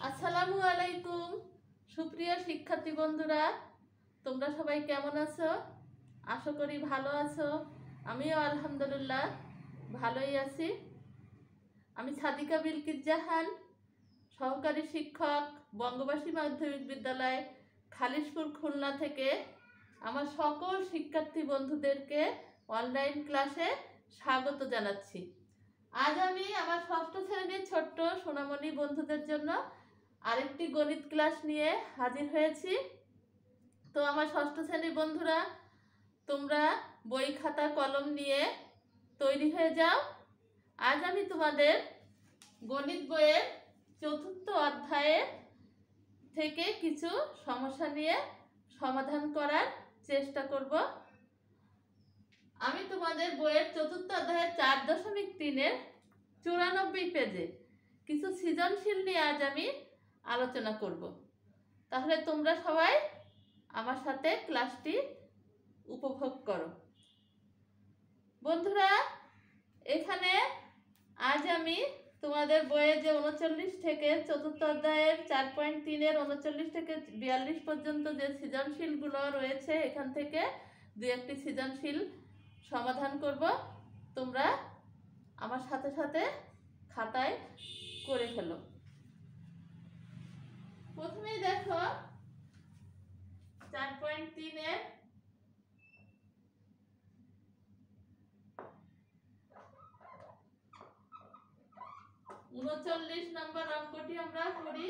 আসসালামু আলাইকুম সুপ্রিয় শিক্ষার্থী বন্ধুরা, তোমরা সবাই কেমন আছো? আশা করি ভালো আছো। আমিও আলহামদুলিল্লাহ ভালোই আছি। আমি সাদিকা বিলকিস জাহান, সহকারী শিক্ষক, বঙ্গবাসী মাধ্যমিক বিদ্যালয় খালিশপুর খুলনা থেকে আমার সকল শিক্ষার্থী বন্ধুদেরকে অনলাইন ক্লাসে স্বাগত জানাচ্ছি। আজ আমি আমার ষষ্ঠ শ্রেণীর ছোট্ট সোনামণি বন্ধুদের জন্য আরেকটি গণিত ক্লাস নিয়ে হাজির হয়েছি। তো আমার ষষ্ঠ শ্রেণীর বন্ধুরা, তোমরা বই খাতা কলম নিয়ে তৈরি হয়ে যাও। আজ আমি তোমাদের গণিত বইয়ের চতুর্থ অধ্যায়ে থেকে কিছু সমস্যা নিয়ে সমাধান করার চেষ্টা করব। আমি তোমাদের বইয়ের চতুর্থ অধ্যায়ের 4.3-এর 94 পেজে কিছু সৃজনশীল নিয়ে আজ আমি আলোচনা করব। তাহলে তোমরা সবাই আমার সাথে ক্লাসটি উপভোগ করো। বন্ধুরা, এখানে আজ আমি তোমাদের বইয়ে যে 39 থেকে চতুর্থ অধ্যায়ের 4.3-এর 39 থেকে 42 পর্যন্ত যে সৃজনশীলগুলো রয়েছে, এখান থেকে দু একটি সৃজনশীল সমাধান করব। তোমরা আমার সাথে সাথে খাতায় করে ফেলো। প্রথমেই দেখো 4.3-এর 39 নম্বর অঙ্কটি আমরা করি।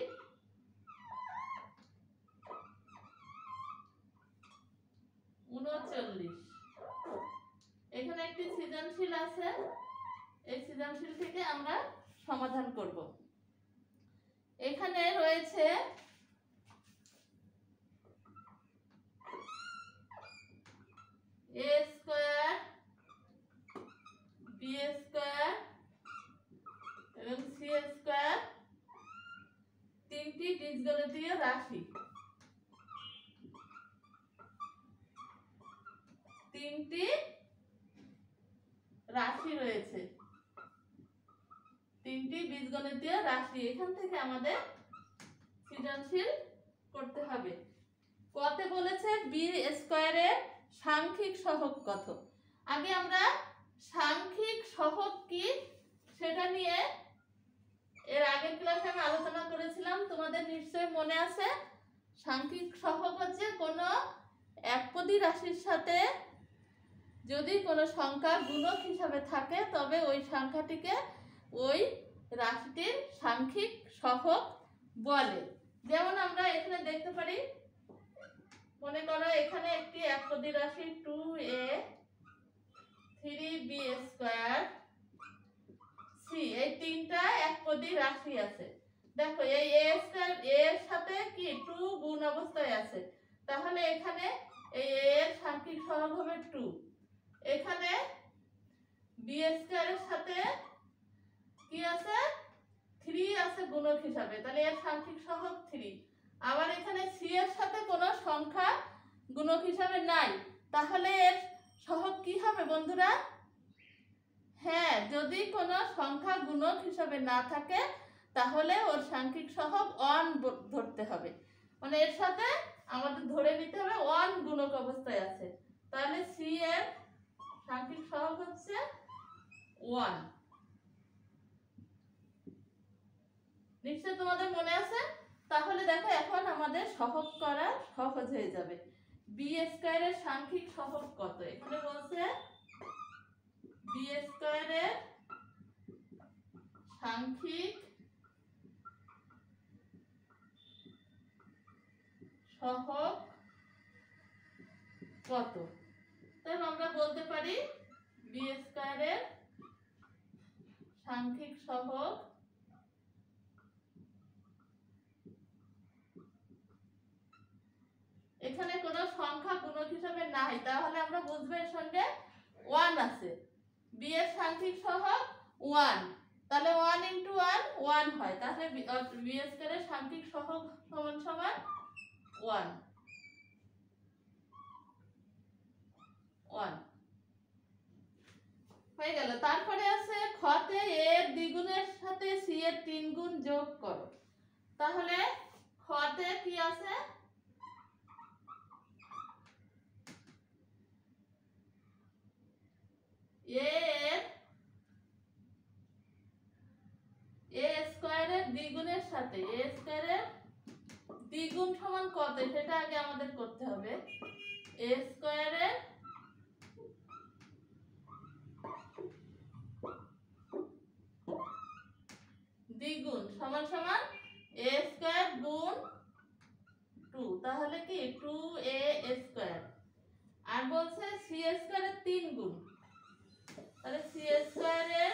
এখানে একটি সৃজনশীল আছে, এই সৃজনশীল থেকে আমরা সমাধান করব। এখানে রয়েছে a স্কয়ার b স্কয়ার এবং c স্কয়ার তিনটি বীজগণিতীয় রাশি। তিনটি রাশি রয়েছে, তিনটি বীজগণিতীয় রাশি। এখান থেকে আমাদের সৃজনশীল করতে হবে। কতে বলেছে বি স্কয়ারের সাংখ্যিক সহগ কত। আগে আমরা সাংখ্যিক সহগ কি সেটা নিয়ে এর আগের ক্লাসে আমি আলোচনা করেছিলাম, তোমাদের নিশ্চয়ই মনে আছে। সাংখ্যিক সহগ হচ্ছে কোনো একপদী রাশির সাথে যদি কোনো সংখ্যা গুণক হিসাবে থাকে, তবে ওই সংখ্যাটিকে ওই রাশিটির সাংখ্যিক সহগ বলে। যেমন আমরা এখানে দেখতে পারি, মনে করো এখানে একটি একপদী রাশি 2a 3b স্কয়ার c, এই তিনটা একপদী রাশি আছে। দেখো এই a স্কয়ার এর সাথে কি 2 গুণ অবস্থায় আছে, তাহলে এখানে এই a এর সাংখ্যিক সহগ হবে 2। এখানে b স্কয়ারের সাথে কি আছে 3 আছে গুণক হিসাবে, তাহলে এর সাংখ্যিক সহগ 3। আবার এখানে c এর সাথে কোনো সংখ্যা গুণক হিসাবে নাই, তাহলে এর সহগ কি হবে বন্ধুরা? হ্যাঁ, যদি কোনো সংখ্যা গুণক হিসাবে না থাকে তাহলে ওর সাংখ্যিক সহগ 1 ধরতে হবে। মানে এর সাথে আমাদের ধরে নিতে হবে 1 গুণক অবস্থায় আছে, তাহলে c এর সাংখ্যিক সহগ হচ্ছে 1। নিশ্চয় তোমাদের মনে আছে। তাহলে দেখো এখন আমাদের সহগ করা সহজ হয়ে যাবে। বি স্কয়ারের সাংখ্যিক সহগ কত? এখানে বলছে বি স্কয়ারের সাংখ্যিক সহগ কত? তাহলে আমরা বলতে পারি বি স্কয়ারের সাংখ্যিক সহগ এখানে কোনো সংখ্যা গুণক হিসাবে নাই, তাহলে আমরা বুঝবো এর সঙ্গে 1 আছে। বি এর সাংখ্যিক সহগ 1, তাহলে 1 × 1 1 হয়, তাহলে বি স্কয়ারের সাংখ্যিক সহগ সমান সমান 1 হয়ে গেল। তারপরে আছে খতে এর দ্বিগুণের সাথে c এর 3 গুণ যোগ করো। তাহলে খতে কি আছে? এ স্কয়ারের দ্বিগুণের সাথে এ স্কয়ারের দ্বিগুণ সমান কত সেটা আগে আমাদের করতে হবে। এ স্কয়ারের দ্বিগুণ সমান সমান এ স্কয়ার গুণ 2, তাহলে কি 2a স্কয়ার। আর বলছে সি স্কয়ারের 3 গুণ, তাহলে সি স্কয়ারের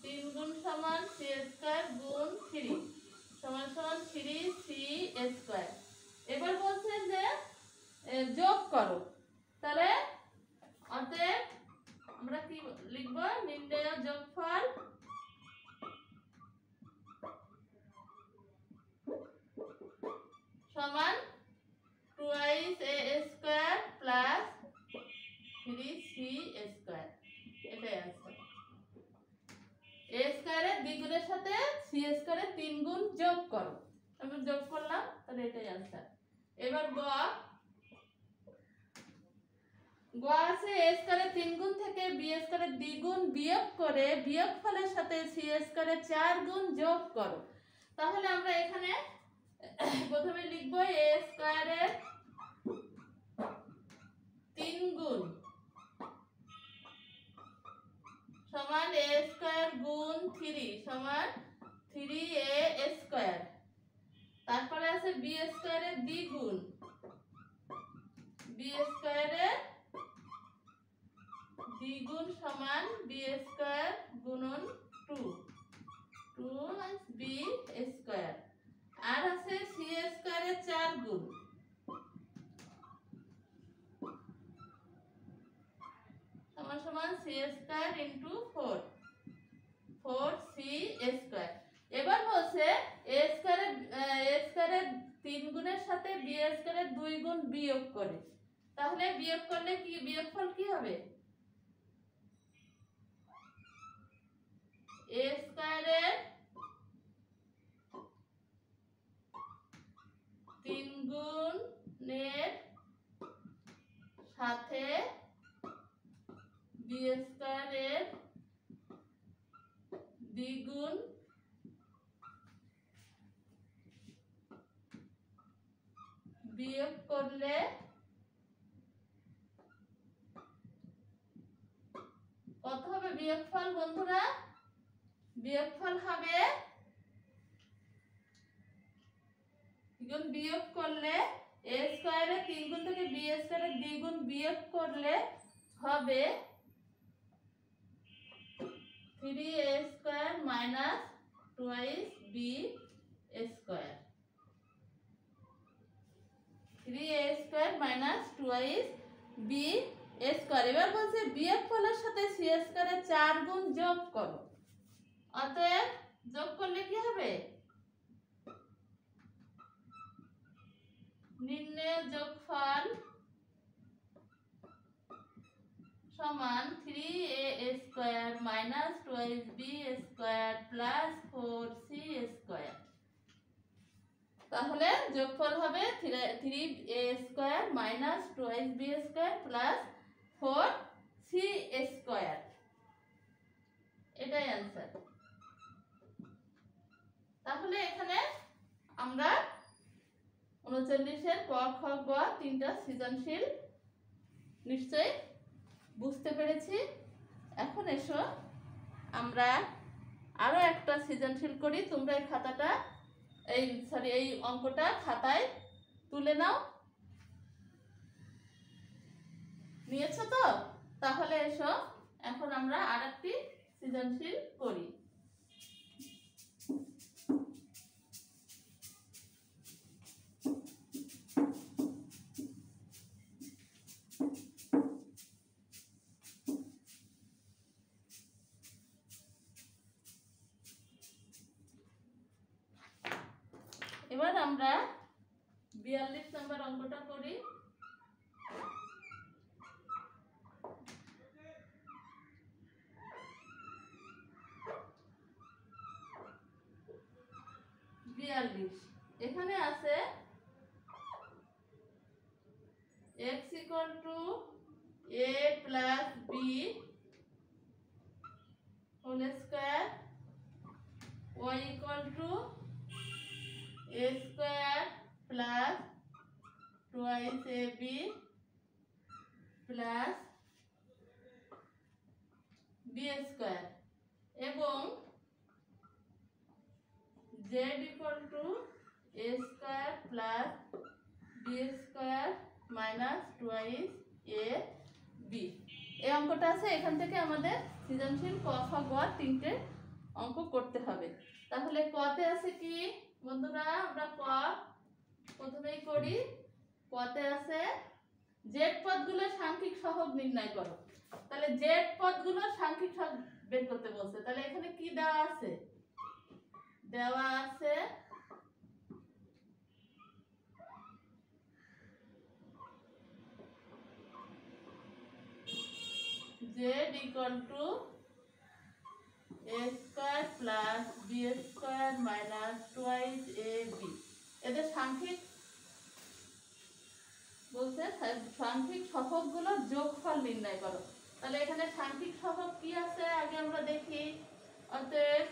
3 গুণ সমান সি স্কয়ার গুণ 3 সমান সমান 3c স্কয়ার। এবার বলছে যে যোগ করো, তাহলে অতএব আমরা কি লিখব? নির্ণেয় যোগফল সমান 2a square plus 3c square. এটাই आंसर। a স্কয়ারের দ্বিগুণের সাথে c স্কয়ারের 3 গুণ যোগ করো, আমরা যোগ করলাম, তাহলে এটাই आंसर। এবার গ আছে a স্কয়ারের 3 গুণ থেকে b স্কয়ারের দ্বিগুণ বিয়োগ করে বিয়োগফলের সাথে c স্কয়ারের 4 গুণ যোগ করো। তাহলে আমরা এখানে প্রথমে লিখব a স্কয়ারের 3 গুণ সমান a স্কয়ার গুণ 3 সমান 3a স্কয়ার। তারপরে আছে b স্কয়ারের দ্বিগুণ, b স্কয়ারের দ্বিগুণ সমান b স্কয়ার গুণন 2b স্কয়ার। আর আছে c স্কয়ারের 4 গুণ সমান সমান c square into 4c square. এবার বলছে a স্কয়ারের 3 গুণের সাথে b স্কয়ারের 2 গুণ বিয়োগ করে, তাহলে বিয়োগ করলে কি বিয়োগফল কি হবে? a স্কয়ারের 3 গুণের সাথে b স্কয়ারের দ্বিগুণ বিয়োগ করলে কত হবে বিয়োগফল বন্ধুরা? বিয়োগফল হবে বিয়োগ করলে a স্কয়ারের 3 গুণ থেকে b স্কয়ারের দ্বিগুণ বিয়োগ করলে হবে 3a square minus 2b square. 3a square minus 2b square. এবার বলছে বিয়োগফলের সাথে c স্কয়ারের 4 গুণ যোগ করো, অতএব যোগ করলে কি হবে? নির্ণেয় যোগফল সমান 3a square minus 2b square plus 4c square. তাহলে যোগফল হবে 3a square minus 2b square plus 4c square. এটাই आंसर। তাহলে এখানে আমরা 39 এর ক খ গ তিনটা সৃজনশীল নিশ্চয়ই বুঝতে পেরেছি। এখন এসো আমরা আরো একটা সৃজনশীল করি। তোমরা এই খাতাটা এই অঙ্কটা খাতায় তুলে নাও। নিয়েছো তো? তাহলে এসো এখন আমরা আরেকটি সৃজনশীল করি। এবার আমরা 42 নম্বর অঙ্কটা করি। 42। এখানে আছে x equal to a plus b whole square, y equal to a square plus twice ab plus b square এবং z equal to a square plus b square minus twice a b। এই অঙ্কটা আছে, এখান থেকে আমাদের সৃজনশীল ক খ গ তিনটে অঙ্ক করতে হবে। তাহলে কতে আছে কি বন্ধুরা, আমরা ক প্রথমেই করি। কতে আছে জেড পদগুলোর সাংখ্যিক সহগ নির্ণয় করো। তাহলে জেড পদগুলোর সাংখ্যিক সহগ বের করতে বলছে। তাহলে এখানে কি দেওয়া আছে? দেওয়া আছে z equal to a square plus b square minus twice ab। এদের সাংখ্যিক বলছে সাংখ্যিক সহগগুলোর যোগফল নির্ণয় করো। তাহলে এখানে সাংখ্যিক সহগ কি আছে আগে আমরা দেখি। অতএব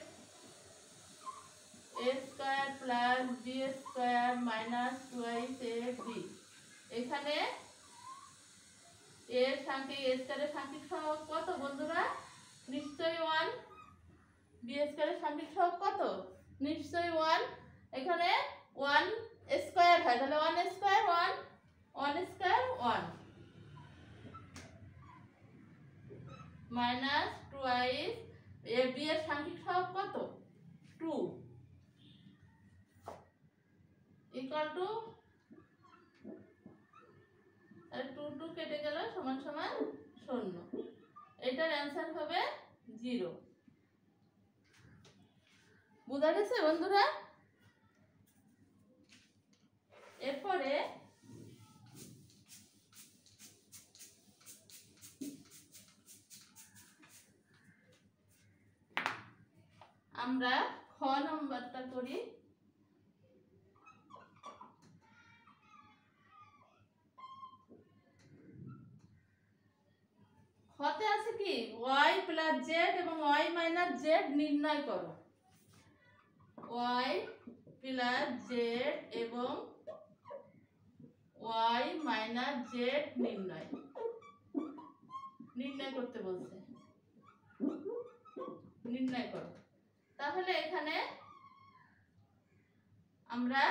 a square plus b square minus twice ab। এখানে এর সাংখ্যিক a স্কয়ারের সাংখ্যিক সহগ কত বন্ধুরা? নিশ্চয়ই 1। b স্কয়ারের সাংখ্যিক সহগ কত? নিশ্চয়ই 1। এখানে 1 স্কয়ার হয়, তাহলে 1 square 1, 1 square 1 minus twice ab এর সাংখ্যিক সহগ কত? 2 ইকুয়াল টু, আর 2 কেটে গেল সমান সমান 0। এটার অ্যান্সার হবে 0। বুঝা গেছে বন্ধুরা? এরপরে আমরা খ নম্বরটা করি। খতে আছে কি y প্লাস z এবং y মাইনাস z নির্ণয় করো। y প্লাস z এবং y মাইনাস z নির্ণয় করতে বলছে। নির্ণয় করো। তাহলে এখানে আমরা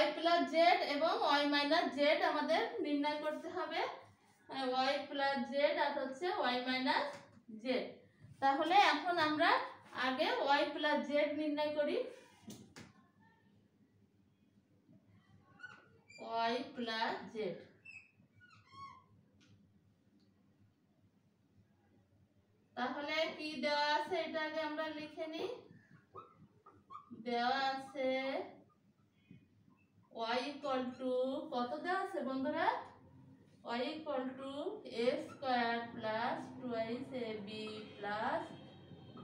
y প্লাস z এবং y মাইনাস z আমাদের নির্ণয় করতে হবে। y প্লাস z আর হচ্ছে y মাইনাস z। তাহলে এখন আমরা আগে y প্লাস z নির্ণয় করি। y প্লাস z, তাহলে কি দেওয়া আছে এটা আগে আমরা লিখে নিই। দেওয়া আছে y ইকুয়াল টু কত দেওয়া আছে বন্ধুরা? y equal to a square plus twice ab plus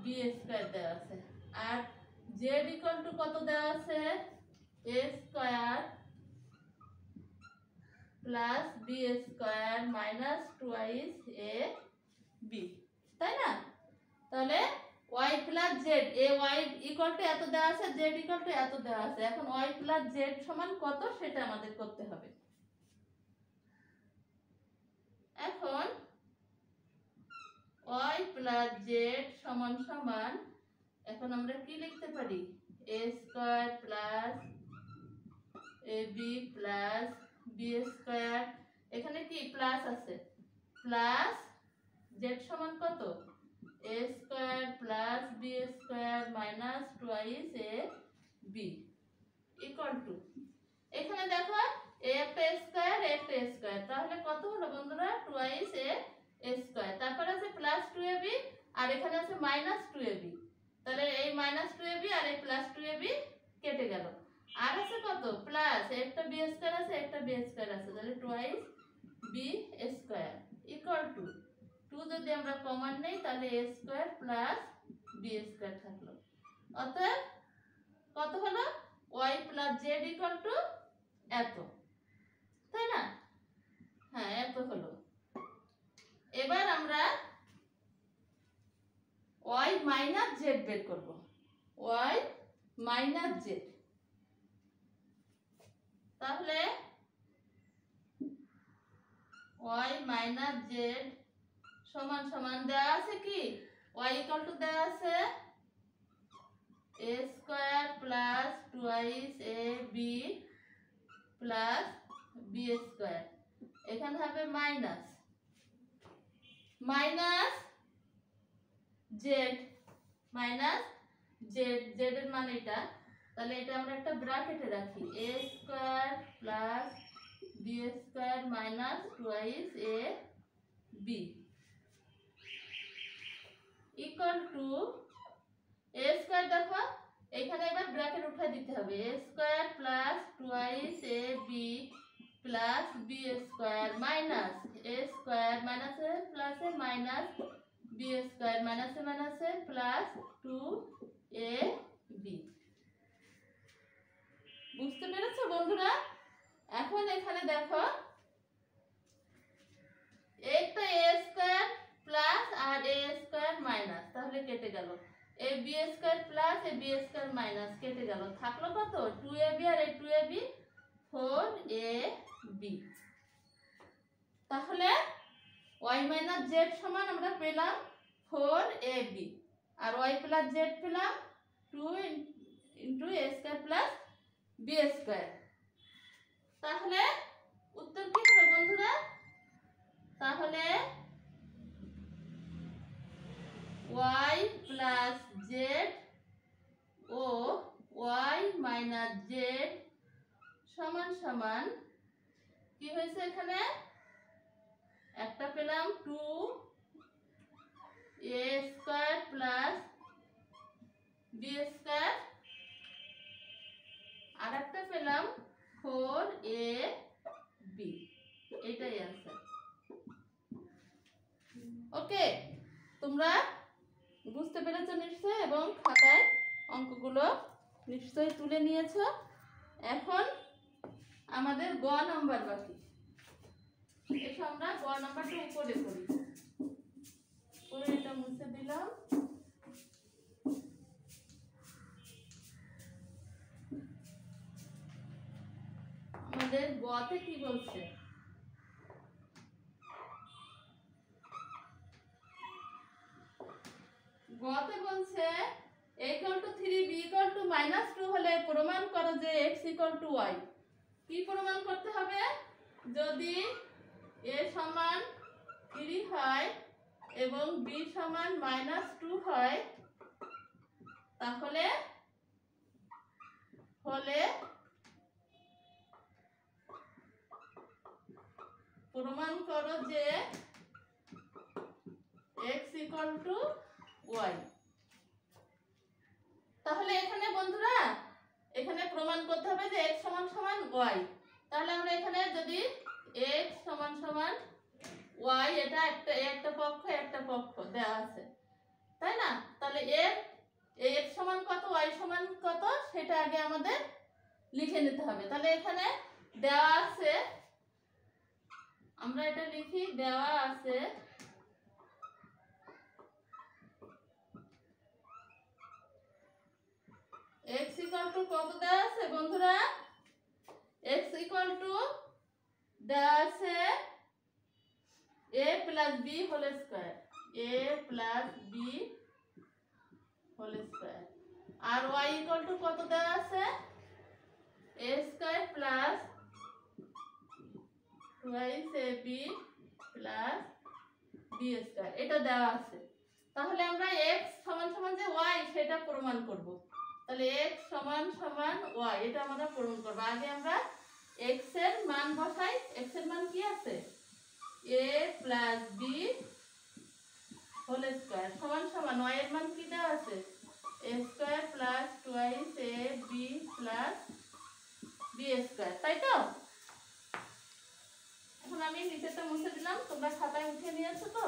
b square দেওয়া আছে। আর z ইকুয়াল টু কত দেওয়া আছে? a square plus b square minus twice ab, তাই না? তাহলে y plus z, y equal to এত দেওয়া আছে, z ইকুয়াল টু এত দেওয়া আছে। এখন y প্লাস z সমান কত সেটা আমাদের করতে হবে। এখন y প্লাস z সমান সমান, এখন আমরা কি লিখতে পারি? a square plus ab plus b square, এখানে কি প্লাস আছে, প্লাস z সমান কত? a square plus b square minus twice ab equal to, এখানে দেখো a একটা স্কয়ার a একটা স্কয়ার, তাহলে কত হলো বন্ধুরা? টুয়াইস a স্কয়ার, তারপর আছে প্লাস 2ab আর এখানে আছে মাইনাস 2ab। তাহলে এই মাইনাস 2ab আর এই প্লাস 2ab কেটে গেল। আর আছে কত? প্লাস একটা b স্কয়ার আছে একটা b স্কয়ার আছে, তাহলে twice b square equal two 2 যদি আমরা কমন নেই তাহলে a square plus b square থাকলো। অতএব কত হলো y plus Z equal to এত, তাই না? হ্যাঁ, এত হলো। এবার আমরা y মাইনাস জেড বের করব। y মাইনাস জেড, তাহলে y মাইনাস জেড সমান সমান দেওয়া আছে কি y ইকুয়াল টু দেওয়া আছে a square plus 2ab plus b square, এখানে হবে minus minus Z, minus Z, Z এর মান এটা, তাহলে এটা আমরা একটা ব্র্যাকেটে রাখি a square plus b square minus 2ab equal to a square, দেখো এখানে এবার ব্র্যাকেট উঠাই দিতে হবে a square plus 2ab plus b square minus a square minus a plus a minus b square minus a plus 2ab। বুঝতে পেরেছো বন্ধুরা? এখন এখানে দেখো একটা a স্কয়ার প্লাস আর a স্কয়ার মাইনাস, তাহলে কেটে গেল a b square plus a b square minus, কেটে গেল, থাকলো কত 2ab আর এই 2ab 4ab। তাহলে y মাইনাস জেড সমান আমরা পেলাম 4ab আর y প্লাস জেড পেলাম 2 into a square plus b square. তাহলে উত্তর কি হবে বন্ধুরা? তাহলে y প্লাস জেড ও y মাইনাস জেড সমান সমান কি হয়েছে, এখানে একটা পেলাম 2a square plus b square আর একটা পেলাম 4ab, এটাই आंसर। ওকে, তোমরা বুঝতে পেরেছো নিশ্চয়ই এবং খাতায় অঙ্কগুলো নিশ্চয়ই তুলে নিয়েছো। এখন আমাদের গ নাম্বার বাকি, এসো আমরা গ নাম্বারটা উপরে করি। পরে এটা মুছে দিলাম। আমাদের গতে কি বলছে, গতে বলছে a equal to 3 b equal to -2 হলে প্রমাণ করো যে x equal to y। কি প্রমাণ করতে হবে? যদি a সমান 3 হয় এবং b সমান -2 হয়, তাহলে প্রমাণ করো যে x equal to y। তাহলে এখানে বন্ধুরা এখানে প্রমাণ করতে হবে যে x সমান সমান y। তাহলে আমরা এখানে যদি x সমান সমান y, এটা একটা পক্ষ দেওয়া আছে, তাই না? তাহলে x সমান কত y সমান কত সেটা আগে আমাদের লিখে নিতে হবে। তাহলে এখানে দেওয়া আছে, আমরা এটা লিখি, দেওয়া আছে x equal to কত দেওয়া আছে বন্ধুরা? x equal to দেওয়া আছে a plus b whole square, a plus b whole square R y equal to কত দেওয়া আছে? a square plus twice ab plus b square, এটা দেওয়া আছে। তাহলে আমরা x সমান সমান যে y সেটা প্রমাণ করব। তাহলে x সমান সমান y, এটা আমরা প্রমাণ করব। আগে আমরা x এর মান বসাই। x এর মান কি আছে? a plus b whole square সমান সমান y এর মান কি দেওয়া আছে? a square plus twice ab plus b square, তাই তো? এখন আমি নিচেটা মুছে দিলাম, তোমরা খাতায় উঠিয়ে নিয়েছো তো?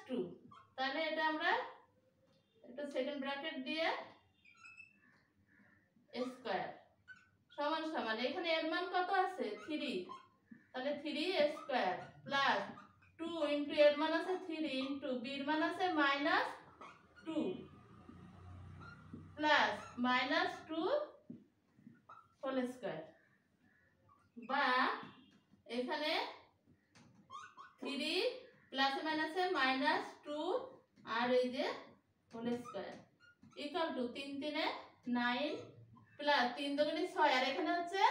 -2 তাহলে এটা আমরা একটা সেকেন্ড ব্র্যাকেট দিয়ে স্কয়ার সমান সমান এখানে এর মান কত আছে 3 তাহলে 3 স্কয়ার প্লাস 2 ইনটু এর মান আছে 3 ইনটু b এর মান আছে -2 প্লাস -2 হোল স্কয়ার বা এখানে 3 প্লাসে মাইনাসে -2 আর এই যে হোল স্কয়ার ইকুয়াল টু 3 3 এ 9 প্লাস 3 দুগুণে 6 আর এখানে হচ্ছে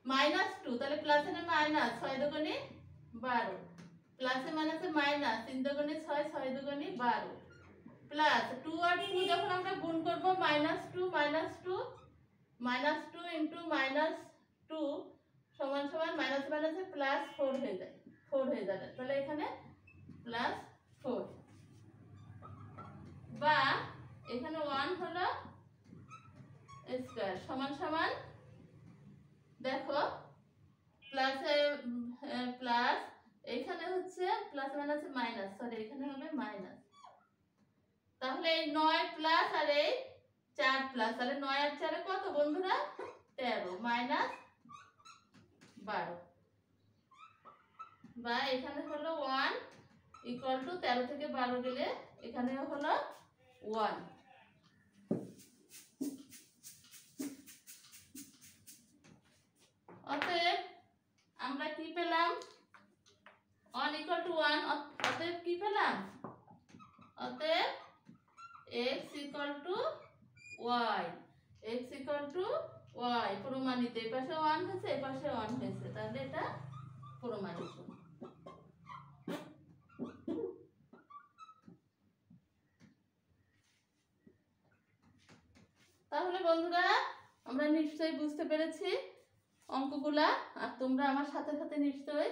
-2 তাহলে প্লাসে না মাইনাস 6 দুগুণে 12 প্লাসে মাইনাসে মাইনাস 3 দুগুণে 6 6 দুগুণে 12 প্লাস 2 আর 2 যখন আমরা গুণ করব -2 ইনটু -2 সমান সমান মাইনাস মাইনাসে প্লাস 4 হয়ে যাবে তাহলে এখানে +4 বা এখানে 1 হলো স্কয়ার সমান সমান দেখো প্লাসে প্লাস এখানে হচ্ছে প্লাস মাইনাসে মাইনাস সরি এখানে হবে মাইনাস তাহলে এই 9 প্লাস আর এই 4 প্লাস তাহলে 9 আর 4 এ কত বন্ধুরা 13 মাইনাস 12 বা এখানে হলো 1 ইকুয়াল টু 13 থেকে 12 গেলে এখানেও হলো 1 অতএব আমরা কি পেলাম 1 ইকুয়াল টু 1 অতএব কি পেলাম অতএব x equal to y x equal to y প্রমাণিত এই পাশে 1 হয়েছে এই পাশে 1 হয়েছে তাহলে এটা প্রমাণিত তাহলে বন্ধুরা আমরা নিশ্চয়ই বুঝতে পেরেছি অঙ্কগুলা আর তোমরা আমার সাথে সাথে নিশ্চয়ই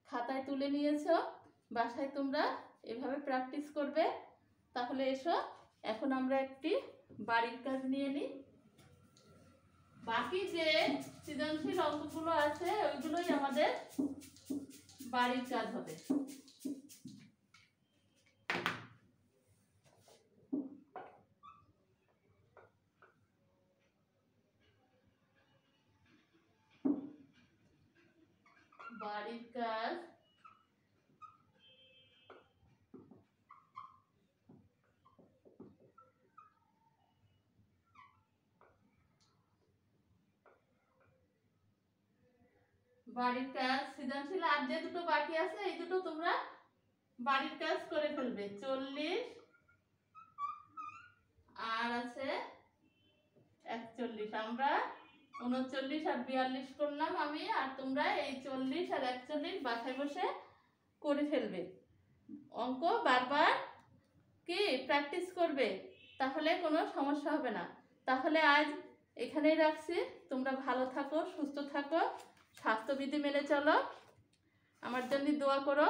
খাতায় তুলে নিয়েছো বাসায় তোমরা এভাবে প্র্যাকটিস করবে তাহলে এসো এখন আমরা একটি বাড়ির কাজ নিয়ে নিই বাকি যে সৃজনশীল অঙ্কগুলো আছে ওইগুলোই আমাদের বাড়ির কাজ হবে বাড়ির কাজ বাড়ির কাজ সৃজনশীল আর যে দুটো বাকি আছে এই দুটো তোমরা বাড়ির কাজ করে ফেলবে 40 আর আছে 41 আমরা 39 আর 42 করলাম আমি আর তোমরা এই 40 আর 41 বাসায় বসে করে ফেলবে অঙ্ক বারবার কি প্র্যাকটিস করবে তাহলে কোনো সমস্যা হবে না তাহলে আজ এখানেই রাখছি তোমরা ভালো থাকো সুস্থ থাকো স্বাস্থ্যবিধি মেনে চলো আমার জন্য দোয়া করো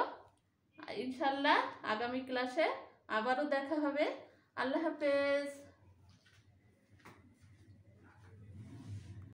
ইনশাআল্লাহ আগামী ক্লাসে আবারও দেখা হবে আল্লাহ হাফেজ